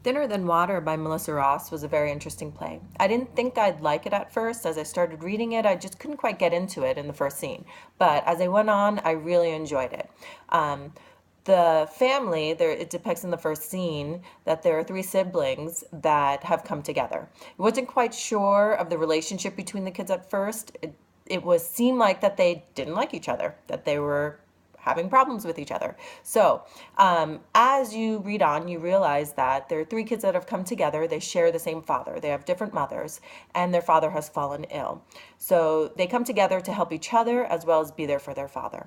Thinner Than Water by Melissa Ross was a very interesting play. I didn't think I'd like it at first. As I started reading it, I just couldn't quite get into it in the first scene. But as I went on, I really enjoyed it. Um, the family, there, it depicts in the first scene that there are three siblings that have come together. I wasn't quite sure of the relationship between the kids at first. It was seemed like that they didn't like each other, that they were having problems with each other. So, as you read on, you realize that there are three kids that have come together. They share the same father. They have different mothers, and their father has fallen ill. So, they come together to help each other as well as be there for their father.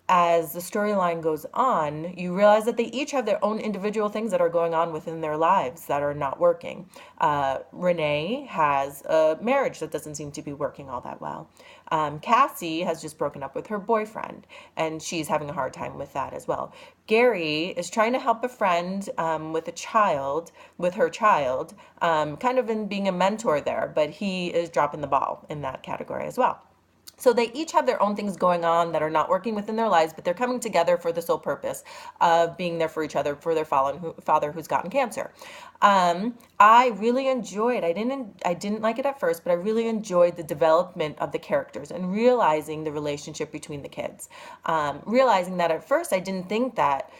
As the storyline goes on, you realize that they each have their own individual things that are going on within their lives that are not working. Renee has a marriage that doesn't seem to be working all that well. Cassie has just broken up with her boyfriend, and she's having a hard time with that as well. Gary is trying to help a friend with a child, with her child, kind of in being a mentor there, but he is dropping the ball in that category as well. So they each have their own things going on that are not working within their lives, but they're coming together for the sole purpose of being there for each other, for their father who's gotten cancer. I really enjoyed. I didn't like it at first, but I really enjoyed the development of the characters and realizing the relationship between the kids. Realizing that at first I didn't think that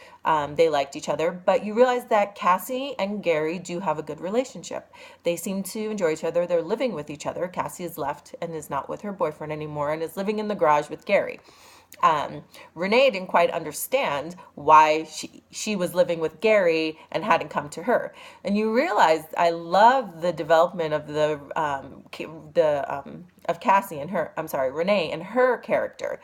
they liked each other, but you realize that Cassie and Gary do have a good relationship. They seem to enjoy each other. They're living with each other. Cassie is left and is not with her boyfriend anymore and is living in the garage with Gary. Renee didn't quite understand why she was living with Gary and hadn't come to her. And you realize I love the development of of Cassie and her, I'm sorry, Renee and her character.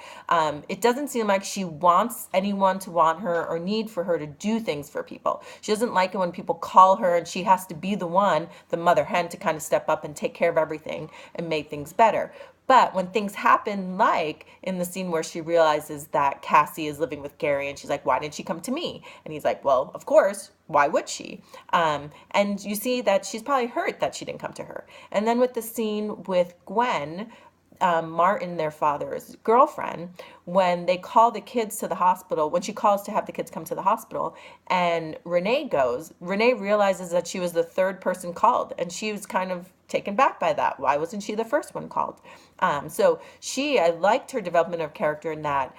It doesn't seem like she wants anyone to want her or need for her to do things for people. She doesn't like it when people call her and she has to be the one, the mother hen, to kind of step up and take care of everything and make things better. But when things happen, like in the scene where she realizes that Cassie is living with Gary and she's like, why didn't she come to me? And he's like, well, of course, why would she? And you see that she's probably hurt that she didn't come to her. And then with the scene with Gwen, Martin, their father's girlfriend, when they call the kids to the hospital, when she calls to have the kids come to the hospital, and Renee goes, Renee realizes that she was the third person called, and she was kind of taken back by that. Why wasn't she the first one called? I liked her development of character in that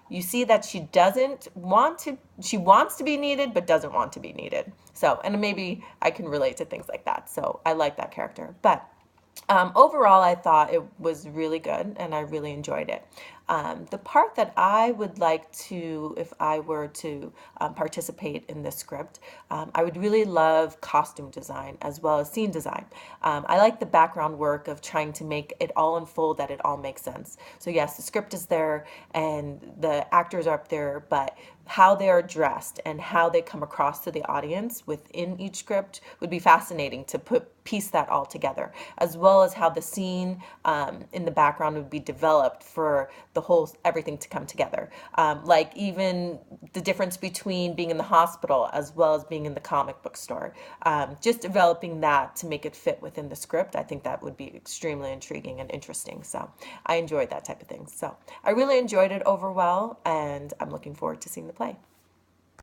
you see that she wants to be needed, but doesn't want to be needed. So, and maybe I can relate to things like that. So I like that character. But overall, I thought it was really good and I really enjoyed it. The part that I would like to, if I were to participate in this script, I would really love costume design as well as scene design. I like the background work of trying to make it all unfold, that it all makes sense. So, yes, the script is there and the actors are up there, but how they are dressed and how they come across to the audience within each script would be fascinating to piece that all together, as well as how the scene in the background would be developed for the whole everything to come together. Like even the difference between being in the hospital as well as being in the comic book store. Just developing that to make it fit within the script, I think that would be extremely intriguing and interesting. So I enjoyed that type of thing. So I really enjoyed it overall, and I'm looking forward to seeing the play.